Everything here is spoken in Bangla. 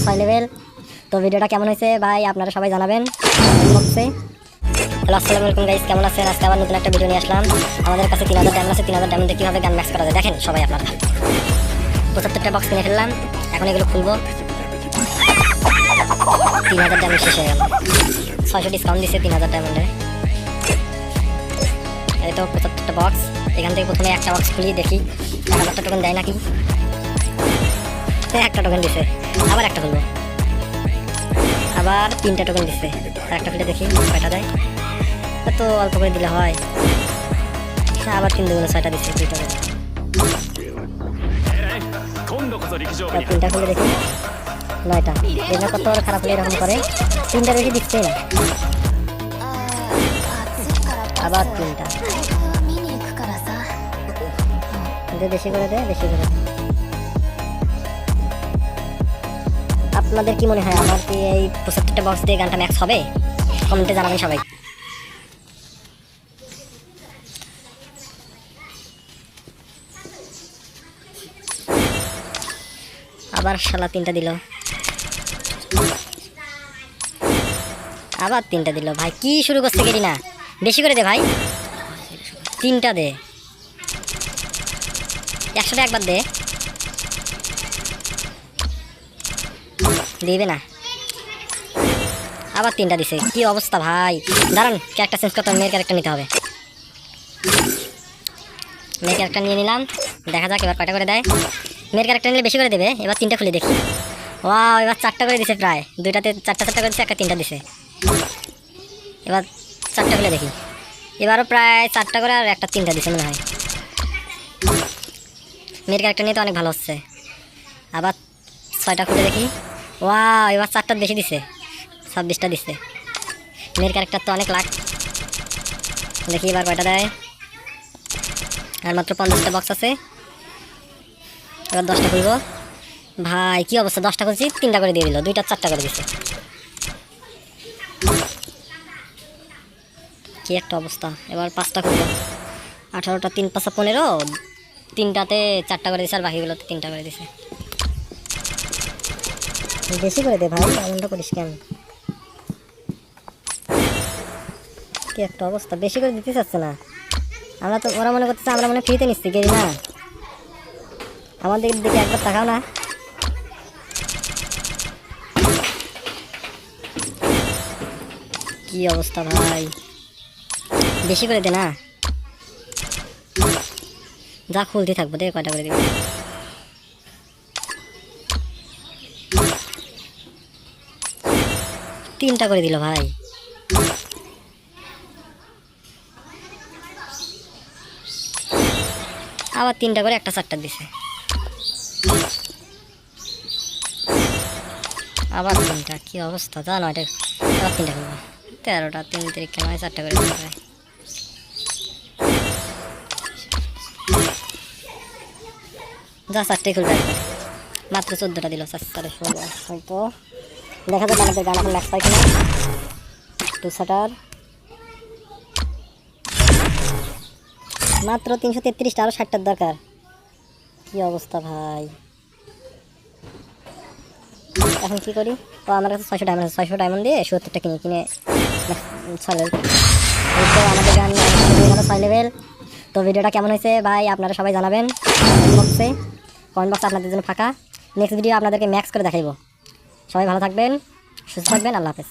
6 লেভেল। তো ভিডিওটা কেমন হয়েছে ভাই আপনারা সবাই জানাবেন বক্সে। হ্যালো আসসালামু আলাইকুম গাইস, কেমন আছেন? আজকে আবার নতুন একটা ভিডিও নিয়ে আসলাম। আমাদের কাছে 3000 ডায়মন্ড আছে। 3000 ডায়মন্ডে কীভাবে গান ম্যাক্স করা যায় দেখেন সবাই আপনারা। 75টা বক্স কিনে ফেললাম, এখন এগুলো খুলবো। 3000 ডায়মন্ড শেষ হয়ে গেল। 600 ডিসকাউন্ট দিচ্ছে 3000 ডায়মন্ডে। এই তো 75টা বক্স। এখান থেকে প্রথমে একটা বক্স খুলি, দেখি 1000টা টোকেন দেয় নাকি। একটা টোকেন দিছে, আবার একটা খুলবো, আবার 3টা টোকেন দিচ্ছে। একটা খুলে দেখি কয়টা দেয়। এত অল্প করে দিলে হয়। আবার 3 দুগুণে 6টা দিচ্ছে, 2 টোকেন। 3টা খুলে দেখি 9টা। এটা কত বড় খারাপ হলে এরকম করে, 3টার বেশি দিচ্ছে না। আবার 3টা বেশি করে দেয়, বেশি করে। আপনাদের কি মনে হয় আমার কি এই 75টা বক্স দিয়ে গানটা ম্যাক্স হবে? কমেন্টে জানাবেন সবাই। আবার শালা 3টা দিল, আবার 3টা দিল। ভাই কি শুরু করছে গেরি না, বেশি করে দে ভাই। 3টা দে, 100টা একবার দে। দিবে না, আবার 3টা দিছে। কি অবস্থা ভাই, দাঁড়ান ক্যারেক্টার চেঞ্জ করতে হবে, মেয়ের ক্যারেক্টার নিতে হবে। মেয়ের ক্যারেক্টার নিয়ে নিলাম, দেখা যাক এবার কয়টা করে দেয়। মেয়ের ক্যারেক্টার নিলে বেশি করে দেবে। এবার 3টা খুলে দেখি। ওয়াও, এবার 4টা করে দিছে, প্রায় 2টাতে 4টা করে দিছে, একটা 3টা দিছে। এবার 4টা খুলে দেখি, এবারও প্রায় 4টা করে, আর একটা 3টা দিছে মনে হয়। মেয়ের ক্যারেক্টার নিয়ে তো অনেক ভালো হচ্ছে। আবার 6টা খুলে দেখি। ওয়াও, এবার 4টার বেশি দিছে, 26টা দিচ্ছে। মেয়ের ক্যারেক্টার তো অনেক লাখ। দেখি এবার কয়টা দেয়। আর মাত্র 50টা বক্স আছে। এবার 10টা খুলবো। ভাই কি অবস্থা, 10টা খুলছি, 3টা করে দিয়ে দিল, 2টা 4টা করে দিচ্ছে। কি একটা অবস্থা। এবার 5টা খুলবো। 18টা, 3 5 15, 3টাতে 4টা করে দিছে, আর বাকিগুলোতে 3টা করে দিছে। বেশি করে দে ভাই, এমনটা করিস কেন? কি একটা অবস্থা, বেশি করে দিতে চাচ্ছে না। আমরা তো, ওরা মনে করতেছে আমরা মনে ফ্রিতে নিচ্ছি গেরি না। আমাদের দিকে একবার তাকাও না। কি অবস্থা ভাই, বেশি করে দে না। যা খুলতে থাকবো, দে কয়টা করে দিব। তিনটা করে দিল ভাই। আবার 3টা করে, একটা 4টা দিছে। আবার 3টা, কি অবস্থা জানো এটা। আবার 3টা করবো, 13টা, 3 3 9, 4টা করে দিতে হবে। যা 4টাই খুলবে একবার। মাত্র 14টা দিল, 4 16 হয়তো। দেখা যাক আমাদের গান এখন ম্যাক্স পাই কিনা। 2 মাত্র 333টা, আরও 60টার দরকার। কি অবস্থা ভাই, এখন কি করি? তো আমার কাছে 600 ডায়মন্ড আছে, 600 ডায়মন্ড দিয়ে 70টা কিনে 6 লেভেল। আমাদের গান 6 লেভেল। তো ভিডিওটা কেমন হয়েছে ভাই আপনারা সবাই জানাবেন বক্সে। কমেন্ট বক্স আপনাদের জন্য ফাঁকা। নেক্সট ভিডিও আপনাদেরকে ম্যাক্স করে দেখাইব। সবাই ভালো থাকবেন, সুস্থ থাকবেন, আল্লাহ হাফেজ।